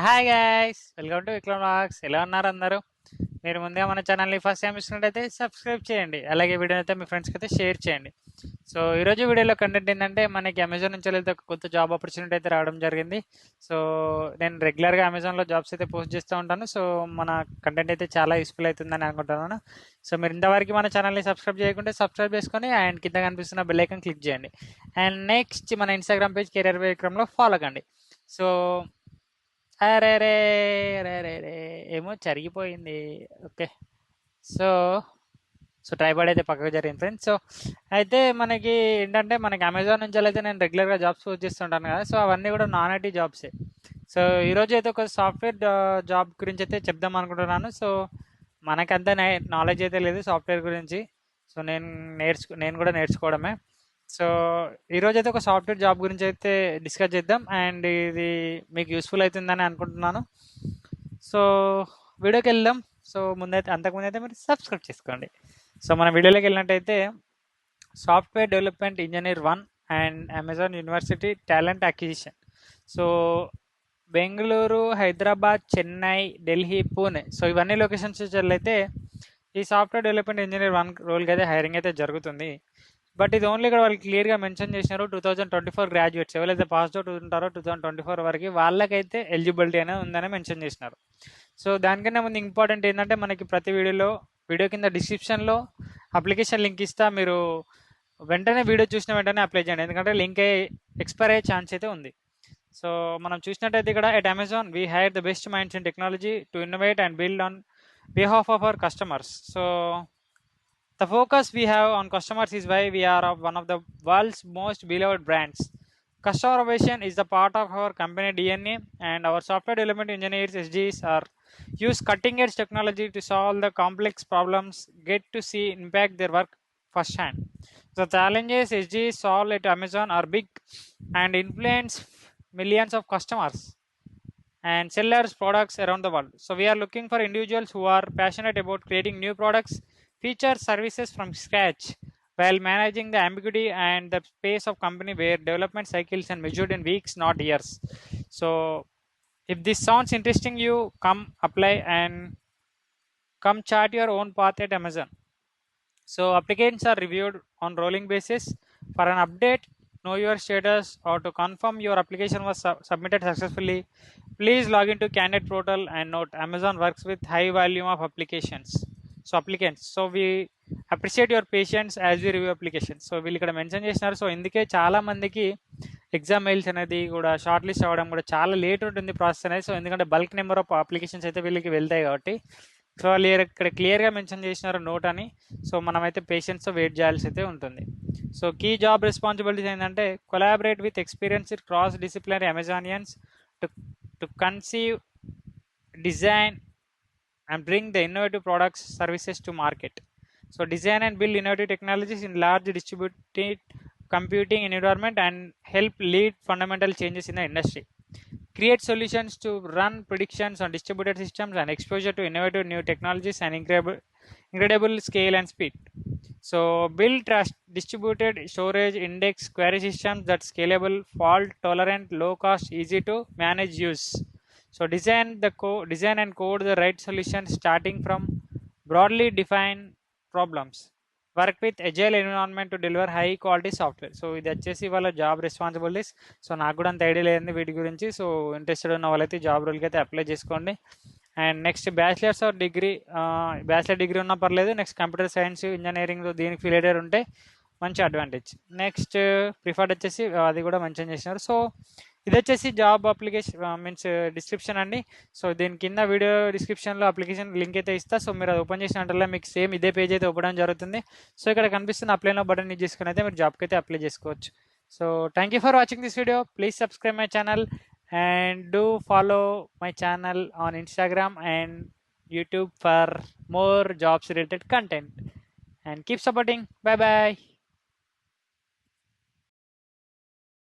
Hi guys, welcome to Vikram vlogs. ఎలా ఉన్నారు అందరూ? మీరు ముందుగా మన ఛానల్ని ఫస్ట్ టైం ఇస్తున్నట్టయితే సబ్స్క్రైబ్ చేయండి. అలాగే వీడియోని అయితే మీ ఫ్రెండ్స్కి అయితే షేర్ చేయండి. సో ఈరోజు వీడియోలో కంటెంట్ ఏంటంటే, మనకి అమెజాన్ నుంచి వెళ్తే ఒక కొత్త జాబ్ ఆపర్చునిటీ అయితే రావడం జరిగింది. సో నేను రెగ్యులర్గా అమెజాన్లో జాబ్స్ అయితే పోస్ట్ చేస్తూ ఉంటాను. సో మన కంటెంట్ అయితే చాలా యూస్ఫుల్ అవుతుందని అనుకుంటున్నాను. సో మీరు ఇంతవరకు మన ఛానల్ని సబ్స్క్రైబ్ చేయకుంటే సబ్స్క్రైబ్ చేసుకొని అండ్ కింద కనిపిస్తున్న బెల్ ఐకాన్ క్లిక్ చేయండి. అండ్ నెక్స్ట్ మన ఇన్స్టాగ్రామ్ పేజ్ కెరియర్ విక్రమ్లో ఫాలో కండి. సో అరే రే రే రే రే ఏమో జరిగిపోయింది. ఓకే. సో సో ట్రైపాడ్ అయితే పక్కకు జరిగింది ఫ్రెండ్స్. సో అయితే మనకి ఏంటంటే, మనకి అమెజాన్ నుంచి అయితే నేను రెగ్యులర్గా జాబ్స్ పోస్ట్ చేస్తుంటాను కదా. సో అవన్నీ కూడా నాన్ ఐటీ జాబ్సే. సో ఈరోజు అయితే ఒక సాఫ్ట్వేర్ జాబ్ గురించి అయితే చెప్దాం అనుకుంటున్నాను. సో మనకంత నాలెడ్జ్ అయితే లేదు సాఫ్ట్వేర్ గురించి. సో నేను కూడా నేర్చుకోవడమే. సో ఈరోజు అయితే ఒక సాఫ్ట్వేర్ జాబ్ గురించి అయితే డిస్కస్ చేద్దాం. అండ్ ఇది మీకు యూస్ఫుల్ అవుతుందని అనుకుంటున్నాను. సో వీడియోకి వెళ్దాం. సో అంతకుముందైతే మీరు సబ్స్క్రైబ్ చేసుకోండి. సో మన వీడియోలోకి వెళ్ళినట్టయితే, software development engineer 1 and Amazon university talent acquisition. So Bengaluru, Hyderabad, Chennai, Delhi, Pune, so ఇవన్నీ లొకేషన్స్ అయితే ఈ సాఫ్ట్వేర్ డెవలప్మెంట్ ఇంజనీర్ 1 రోల్కి అయితే హైరింగ్ అయితే జరుగుతుంది. బట్ ఇది ఓన్లీ ఇక్కడ వాళ్ళు క్లియర్గా మెన్షన్ చేసినారు, 2024 గ్రాడ్యుయేట్స్ ఎవరైతే పాస్ అవుట్ ఉంటారో 2024 వరకు వాళ్ళకైతే ఎలిజిబిలిటీ అనేది ఉందని మెన్షన్ చేసినారు. సో దానికన్నా ముందు ఇంపార్టెంట్ ఏంటంటే, మనకి ప్రతి వీడియో కింద డిస్క్రిప్షన్లో అప్లికేషన్ లింక్ ఇస్తా. మీరు వెంటనే వీడియో చూసిన వెంటనే అప్లై చేయండి, ఎందుకంటే లింక్ ఎక్స్పైర్ అయ్యే ఛాన్స్ అయితే ఉంది. సో మనం చూసినట్టయితే ఇక్కడ, at Amazon we hire the best minds in technology to innovate and build on behalf of our customers. So the focus we have on customers is why we are of one of the world's most beloved brands. Customer innovation is the part of our company DNA, and our software development engineers SGs are use cutting edge technology to solve the complex problems, get to see impact their work firsthand. The challenges SGs solve at Amazon are big and influence millions of customers and sellers products around the world. So we are looking for individuals who are passionate about creating new products, feature services from scratch, while managing the ambiguity and the pace of company where development cycles are measured in weeks, not years. So if this sounds interesting, you come apply and come chart your own path at Amazon. So applicants are reviewed on rolling basis. For an update, know your status, or to confirm your application was submitted successfully, please log into candidate portal. And note, Amazon works with high volume of applications. So applicants, so we appreciate your patience as you review application. So వీళ్ళు ఇక్కడ mention చేసినారు. So ఇందుకే చాలా మందికి exam mails అనేది కూడా short list అవ్వడం కూడా చాలా లేట్ ఉంటుంది ప్రాసెస్ అనేది. సో ఎందుకంటే బల్క్ నెంబర్ ఆఫ్ అప్లికేషన్స్ అయితే వీళ్ళకి వెళ్తాయి కాబట్టి. సో వాళ్ళు ఇక్కడ క్లియర్గా మెన్షన్ చేసినారు నోట్ అని. సో మనమైతే పేషెన్స్తో వెయిట్ చేయాల్సి అయితే ఉంటుంది. సో కీ జాబ్ రెస్పాన్సిబిలిటీస్ ఏంటంటే, collaborate with experienced cross disciplinary Amazonians to conceive, design and bring the innovative products services to market. So design and build innovative technologies in large distributed computing environment and help lead fundamental changes in the industry. Create solutions to run predictions on distributed systems and exposure to innovative new technologies and incredible scale and speed. So build trust distributed storage index query systems that scalable, fault tolerant, low cost, easy to manage use. So design and code the right solution starting from broadly defined problems. Work with agile environment to deliver high quality software. So ఇది వచ్చేసి వాళ్ళ job responsibilities. So నాకు కూడా అంత idea లేదండి వీటి గురించి. So interested ఉన్న వాళ్ళైతే జాబ్ రోల్కి అయితే అప్లై చేసుకోండి. And next bachelors are degree, bachelor degree ఉన్నా పర్లేదు. నెక్స్ట్ కంప్యూటర్ సైన్స్, ఇంజనీరింగ్ దీనికి ఫిలేటెడ్ ఉంటే మంచి అడ్వాంటేజ్. నెక్స్ట్ ప్రిఫర్డ్ వచ్చేసి అది కూడా మెన్షన్ చేసినారు. సో ఇది వచ్చేసి జాబ్ అప్లికేషన్ మీన్స్ డిస్క్రిప్షన్ అండి. సో దీని కింద వీడియో డిస్క్రిప్షన్లో అప్లికేషన్ లింక్ అయితే ఇస్తా. సో మీరు అది ఓపెన్ చేసినట్లే మీకు సేమ్ ఇదే పేజ్ అయితే ఓపెన్ జరుగుతుంది. సో ఇక్కడ కనిపిస్తున్న అప్లైలో బటన్ యూజ్ చేసుకుని అయితే మీరు జాబ్కి అయితే అప్లై చేసుకోవచ్చు. So thank you for watching this video. Please subscribe my channel and do follow my channel on Instagram and YouTube for more jobs related content, and keep supporting. Bye bye.